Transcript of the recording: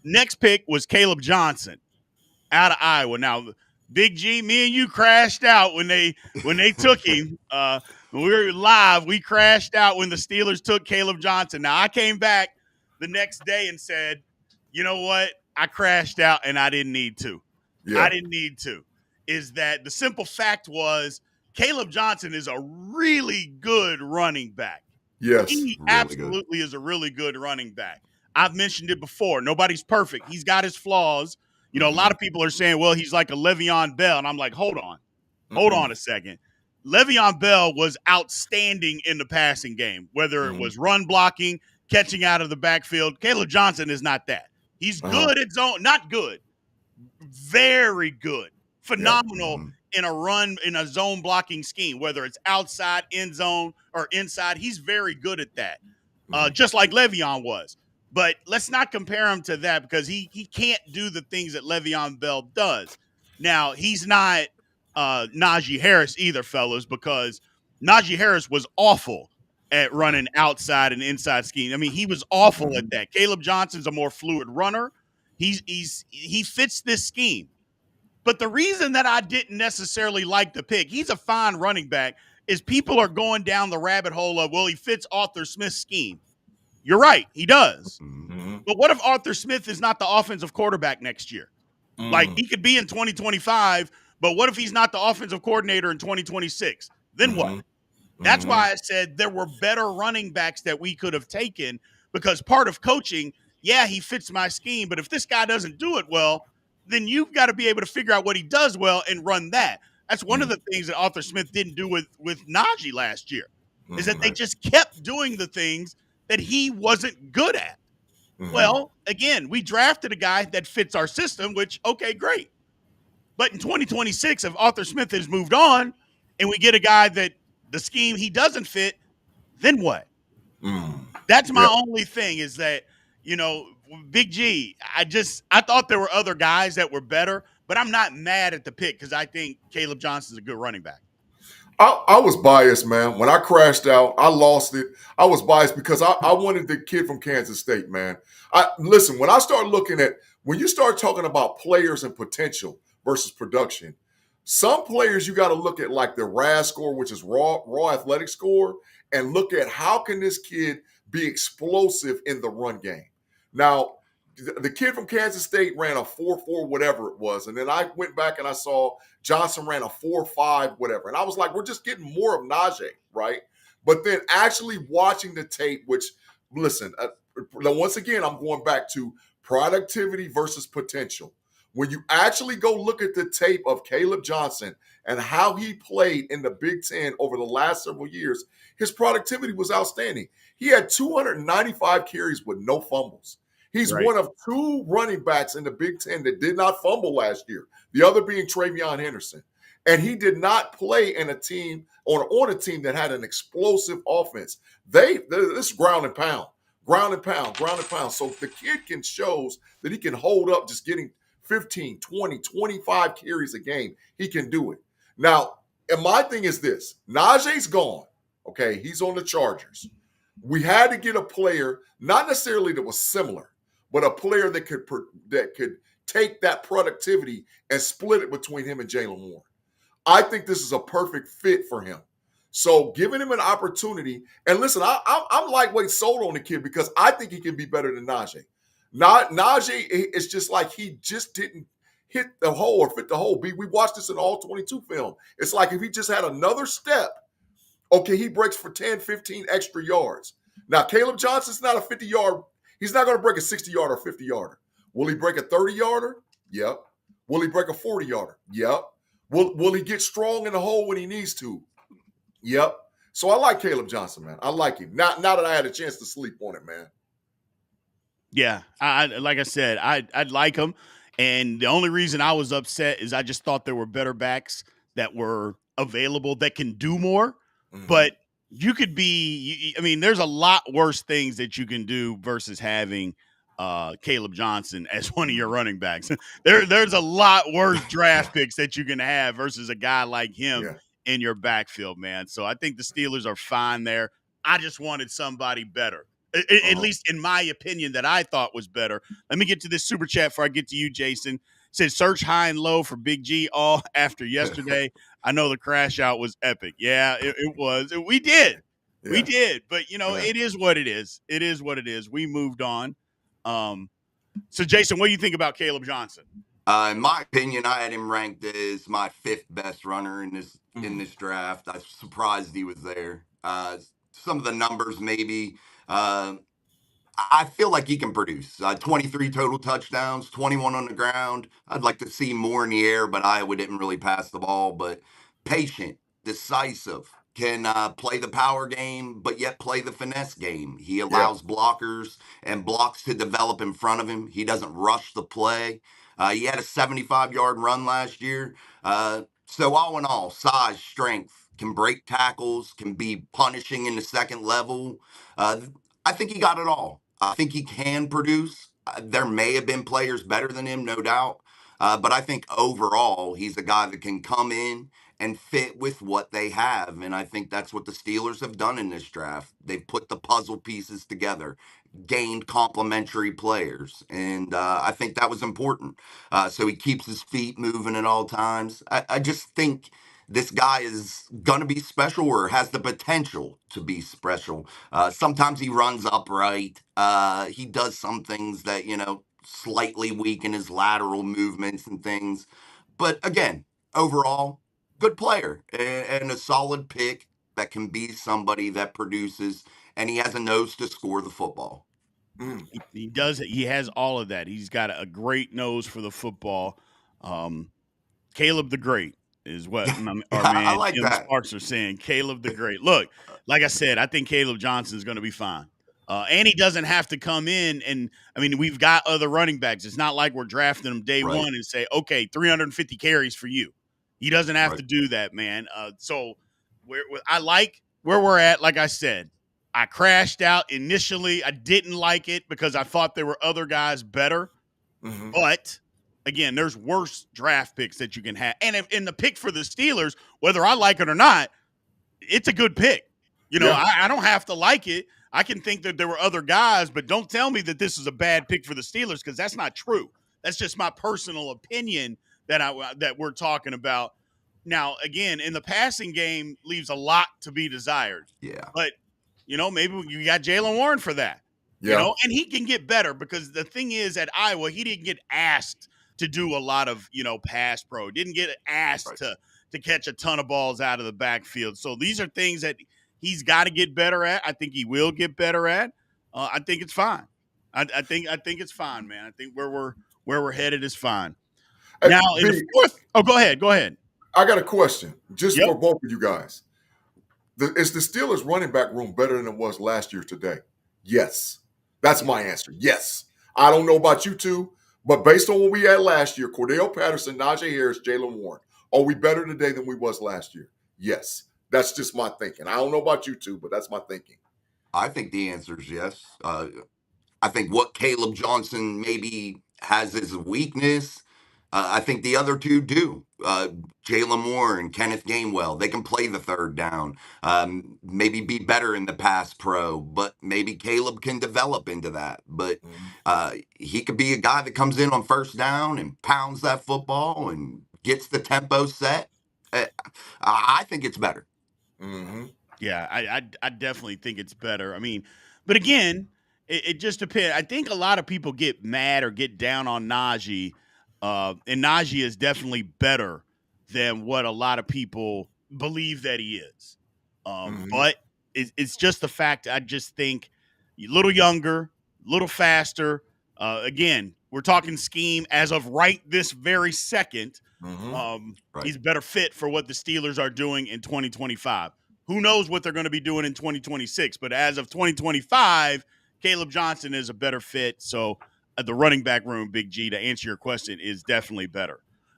Next pick was Kaleb Johnson out of Iowa. Now, Big G, me and you crashed out when they took him. When we were live, we crashed out when the Steelers took Kaleb Johnson. Now, I came back the next day and said, you know what? I crashed out and I didn't need to. Yeah. I didn't need to. Is that the simple fact was Kaleb Johnson is a really good running back. Yes. He really absolutely is a really good running back. I've mentioned it before. Nobody's perfect. He's got his flaws. You know, a lot of people are saying, well, he's like a Le'Veon Bell. And I'm like, hold on. Hold on a second. Le'Veon Bell was outstanding in the passing game, whether it was run blocking, catching out of the backfield. Kaleb Johnson is not that. He's good at zone, not good, very good, phenomenal in a zone blocking scheme, whether it's outside, end zone, or inside. He's very good at that, just like Le'Veon was. But let's not compare him to that because he can't do the things that Le'Veon Bell does. Now, he's not Najee Harris either, fellas, because Najee Harris was awful at running outside and inside scheme. I mean, he was awful at that. Kaleb Johnson's a more fluid runner. He fits this scheme. But the reason that I didn't necessarily like the pick, he's a fine running back, is people are going down the rabbit hole of, well, he fits Arthur Smith's scheme. You're right, he does. But what if Arthur Smith is not the offensive quarterback next year? Like, he could be in 2025, but what if he's not the offensive coordinator in 2026? Then what? That's why I said there were better running backs that we could have taken, because part of coaching, yeah, he fits my scheme, but if this guy doesn't do it well, then you've got to be able to figure out what he does well and run that. That's one of the things that Arthur Smith didn't do with Najee last year, is that they just kept doing the things that he wasn't good at. Well, again, we drafted a guy that fits our system, which, okay, great. But in 2026, if Arthur Smith has moved on and we get a guy that the scheme he doesn't fit, then what? That's my only thing, is that, you know, Big G, I thought there were other guys that were better, but I'm not mad at the pick because I think Kaleb Johnson's a good running back. I was biased, man. When I crashed out, I lost it. I was biased because I wanted the kid from Kansas State, man. Listen, when I start looking at, when you start talking about players and potential versus production, some players you got to look at like the RAS score, which is raw athletic score, and look at how can this kid be explosive in the run game. Now, the kid from Kansas State ran a 4.4, whatever it was. And then I went back and I saw Johnson ran a 4.5, whatever. And I was like, we're just getting more of Najee, right? But then actually watching the tape, which, listen, once again, I'm going back to productivity versus potential. When you actually go look at the tape of Kaleb Johnson and how he played in the Big Ten over the last several years, his productivity was outstanding. He had 295 carries with no fumbles. He's one of two running backs in the Big Ten that did not fumble last year, the other being Travion Henderson. And he did not play in a team on a team that had an explosive offense. This is ground and pound. So if the kid can shows that he can hold up just getting 15, 20, 25 carries a game, he can do it. Now, and my thing is this. Najee's gone. Okay, he's on the Chargers. We had to get a player, not necessarily that was similar, but a player that could take that productivity and split it between him and Jalen Warren. I think this is a perfect fit for him. So giving him an opportunity, and listen, I'm lightweight sold on the kid because I think he can be better than Najee. Najee, it's just like he just didn't hit the hole or fit the hole. We watched this in all 22 film. It's like if he just had another step, okay, he breaks for 10, 15 extra yards. Now, Kaleb Johnson's not a 50-yard. He's not going to break a 60-yarder or 50-yarder. Will he break a 30-yarder? Yep. Will he break a 40-yarder? Yep. Will he get strong in the hole when he needs to? Yep. So I like Kaleb Johnson, man. I like him. Now that I had a chance to sleep on it, man. Yeah, like I said, I'd like him. And the only reason I was upset is I just thought there were better backs that were available that can do more. But you could be, I mean, there's a lot worse things that you can do versus having Kaleb Johnson as one of your running backs. There's a lot worse draft picks that you can have versus a guy like him in your backfield, man. So I think the Steelers are fine there. I just wanted somebody better. At least in my opinion, that I thought was better. Let me get to this super chat before I get to you, Jason. It says search high and low for Big G all after yesterday. I know the crash out was epic. Yeah, it was. We did. Yeah. We did. But, it is what it is. It is what it is. We moved on. So, Jason, what do you think about Kaleb Johnson? In my opinion, I had him ranked as my 5th best runner in this draft. I was surprised he was there. Some of the numbers, maybe. I feel like he can produce 23 total touchdowns, 21 on the ground. I'd like to see more in the air, but Iowa didn't really pass the ball. But patient, decisive, can play the power game, but yet play the finesse game. He allows blockers and blocks to develop in front of him. He doesn't rush the play. He had a 75-yard run last year. So all in all, size, strength, can break tackles, can be punishing in the second level. I think he got it all. I think he can produce. There may have been players better than him, no doubt. But I think overall, he's a guy that can come in and fit with what they have. And I think that's what the Steelers have done in this draft. They've put the puzzle pieces together, gained complementary players. And I think that was important. So he keeps his feet moving at all times. I just think this guy is going to be special or has the potential to be special. Sometimes he runs upright. He does some things that, slightly weaken his lateral movements and things. But again, overall, good player and a solid pick that can be somebody that produces, and he has a nose to score the football. He does. He has all of that. He's got a great nose for the football. Kaleb the Great is what our man like Tim Sparks are saying. Kaleb the Great. Look, like I said, I think Kaleb Johnson is going to be fine. And he doesn't have to come in and, we've got other running backs. It's not like we're drafting him day one and say, okay, 350 carries for you. He doesn't have to do that, man. So I like where we're at. Like I said, I crashed out initially. I didn't like it because I thought there were other guys better. Mm-hmm. But again, there's worse draft picks that you can have. And if in the pick for the Steelers, whether I like it or not, it's a good pick. I don't have to like it. I can think that there were other guys, but don't tell me that this is a bad pick for the Steelers because that's not true. That's just my personal opinion that we're talking about. Now, again, in the passing game leaves a lot to be desired. Yeah. But, maybe you got Jaylen Warren for that. Yeah. And he can get better because the thing is at Iowa, he didn't get asked to do a lot of, pass pro. Didn't get asked to catch a ton of balls out of the backfield. So these are things that he's got to get better at. I think he will get better at. I think it's fine. I think it's fine, man. I think where we're headed is fine. Hey, now, in the fourth. Oh, go ahead. I got a question just for both of you guys. Is the Steelers running back room better than it was last year today? Yes. That's my answer. Yes. I don't know about you two, but based on what we had last year, Cordell Patterson, Najee Harris, Jaylen Warren, are we better today than we was last year? Yes. That's just my thinking. I don't know about you two, but that's my thinking. I think the answer is yes. I think what Kaleb Johnson maybe has as a weakness, I think the other two do. Jaylen Moore and Kenneth Gainwell, they can play the third down, maybe be better in the pass pro, but maybe Kaleb can develop into that. But he could be a guy that comes in on first down and pounds that football and gets the tempo set. I think it's better. Mm-hmm. Yeah, I definitely think it's better. But again, it just depends. I think a lot of people get mad or get down on Najee, and Najee is definitely better than what a lot of people believe that he is. But it's just the fact. I just think a little younger, a little faster. Again, we're talking scheme as of right this very second. He's a better fit for what the Steelers are doing in 2025. Who knows what they're going to be doing in 2026? But as of 2025, Kaleb Johnson is a better fit. So the running back room, Big G, to answer your question, is definitely better.